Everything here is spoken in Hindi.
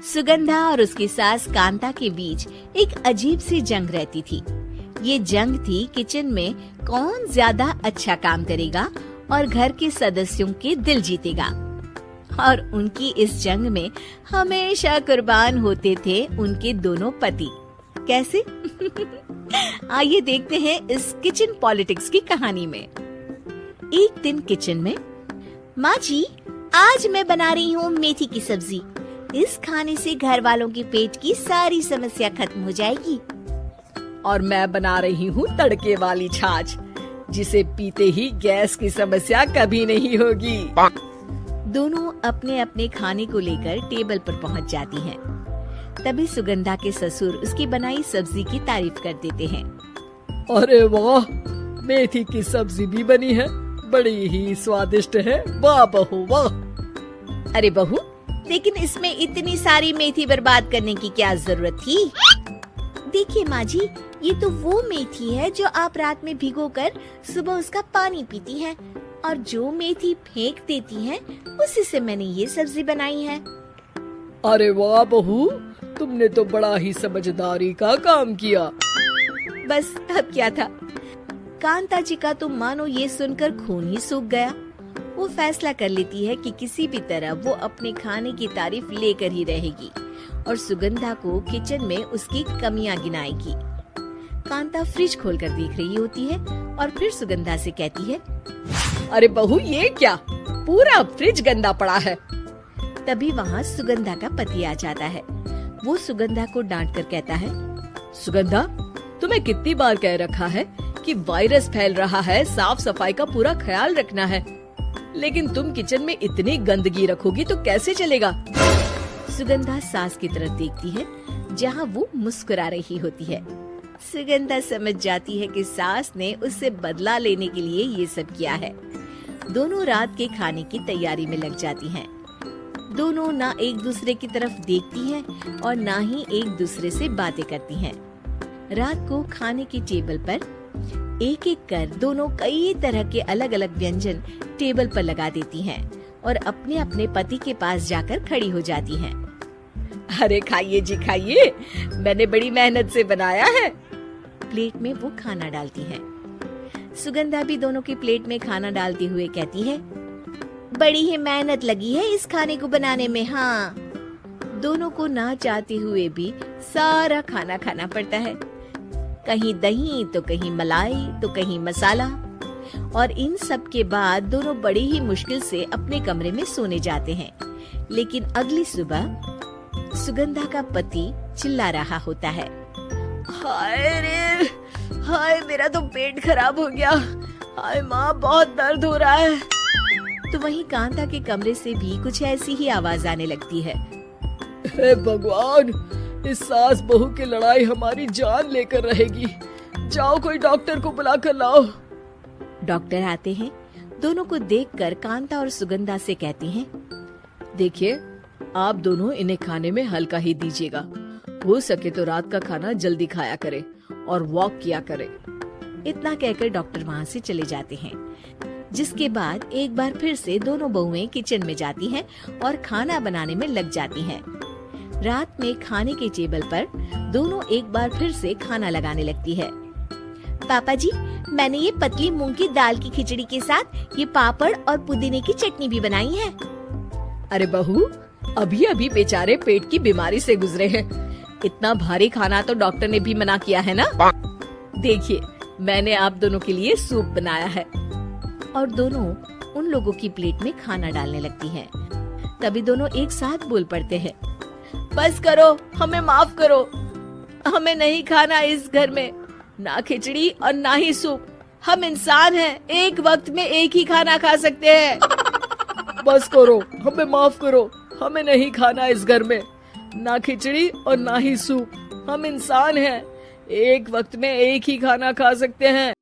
सुगंधा और उसकी सास कांता के बीच एक अजीब सी जंग रहती थी। ये जंग थी किचन में कौन ज्यादा अच्छा काम करेगा और घर के सदस्यों के दिल जीतेगा। और उनकी इस जंग में हमेशा कुर्बान होते थे उनके दोनों पति। कैसे? आइए देखते हैं इस किचन पॉलिटिक्स की कहानी में। एक दिन किचन में, माँ जी, आज मैं बना रही हूँ मेथी की सब्जी। इस खाने से घर वालों के पेट की सारी समस्या खत्म हो जाएगी। और मैं बना रही हूँ तड़के वाली छाछ, जिसे पीते ही गैस की समस्या कभी नहीं होगी। दोनों अपने अपने खाने को लेकर टेबल पर पहुँच जाती हैं। तभी सुगंधा के ससुर उसकी बनाई सब्जी की तारीफ कर देते हैं। अरे वाह, मेथी की सब्जी भी बनी है, बड़ी ही स्वादिष्ट है। वाह बहू वाह। अरे बहू, लेकिन इसमें इतनी सारी मेथी बर्बाद करने की क्या जरूरत थी? देखिए माँ जी, ये तो वो मेथी है जो आप रात में भिगोकर सुबह उसका पानी पीती हैं, और जो मेथी फेंक देती हैं, उसी से मैंने ये सब्जी बनाई है। अरे वाह बहू, तुमने तो बड़ा ही समझदारी का काम किया। बस अब क्या था, कांता जी का तो मानो ये सुनकर खून ही सूख गया। वो फैसला कर लेती है कि किसी भी तरह वो अपने खाने की तारीफ लेकर ही रहेगी और सुगंधा को किचन में उसकी कमियां गिनाएगी। कांता फ्रिज खोलकर देख रही होती है और फिर सुगंधा से कहती है, अरे बहू, ये क्या, पूरा फ्रिज गंदा पड़ा है। तभी वहाँ सुगंधा का पति आ जाता है। वो सुगंधा को डांट कर कहता है, सुगंधा, तुम्हें कितनी बार कह रखा है कि वायरस फैल रहा है, साफ सफाई का पूरा ख्याल रखना है, लेकिन तुम किचन में इतनी गंदगी रखोगी तो कैसे चलेगा। सुगंधा सास की तरफ देखती है, जहाँ वो मुस्कुरा रही होती है। सुगंधा समझ जाती है कि सास ने उससे बदला लेने के लिए ये सब किया है। दोनों रात के खाने की तैयारी में लग जाती हैं। दोनों ना एक दूसरे की तरफ देखती हैं और ना ही एक दूसरे से बातें करती हैं। रात को खाने की टेबल पर एक एक कर दोनों कई तरह के अलग अलग व्यंजन टेबल पर लगा देती हैं और अपने अपने पति के पास जाकर खड़ी हो जाती हैं। अरे खाइए जी खाइए, मैंने बड़ी मेहनत से बनाया है। प्लेट में वो खाना डालती हैं। सुगंधा भी दोनों की प्लेट में खाना डालते हुए कहती है, बड़ी ही मेहनत लगी है इस खाने को बनाने में। हाँ, दोनों को ना चाहते हुए भी सारा खाना खाना पड़ता है। कहीं दही तो कहीं मलाई तो कहीं मसाला। और इन सब के बाद दोनों बड़ी ही मुश्किल से अपने कमरे में सोने जाते हैं। लेकिन अगली सुबह सुगंधा का पति चिल्ला रहा होता है, हाय रे, हाय मेरा तो पेट खराब हो गया। हाय माँ, बहुत दर्द हो रहा है। तो वहीं कांता के कमरे से भी कुछ ऐसी ही आवाज आने लगती है। हे भगवान, इस सास बहू की लड़ाई हमारी जान लेकर रहेगी। जाओ कोई डॉक्टर को बुला कर लाओ। डॉक्टर आते हैं। दोनों को देखकर कांता और सुगंधा से कहते हैं, देखिए, आप दोनों इन्हें खाने में हल्का ही दीजिएगा। हो सके तो रात का खाना जल्दी खाया करे और वॉक किया करे। इतना कहकर डॉक्टर वहाँ से चले जाते हैं। जिसके बाद एक बार फिर से दोनों बहुएं किचन में जाती हैं और खाना बनाने में लग जाती हैं। रात में खाने के टेबल पर दोनों एक बार फिर से खाना लगाने लगती है। पापा जी, मैंने ये पतली मूंग की दाल की खिचड़ी के साथ ये पापड़ और पुदीने की चटनी भी बनाई है। अरे बहू, अभी अभी बेचारे पेट की बीमारी से गुजरे हैं। इतना भारी खाना तो डॉक्टर ने भी मना किया है ना। देखिए, मैंने आप दोनों के लिए सूप बनाया है। और दोनों उन लोगों की प्लेट में खाना डालने लगती हैं। तभी दोनों एक साथ बोल पड़ते हैं, बस करो, हमें माफ करो। हमें नहीं खाना इस घर में, ना खिचड़ी और ना ही सूप। हम इंसान हैं, एक वक्त में एक ही खाना खा सकते हैं। बस करो, हमें माफ करो। हमें नहीं खाना इस घर में, ना खिचड़ी और ना ही सूप। हम इंसान हैं, एक वक्त में एक ही खाना खा सकते हैं।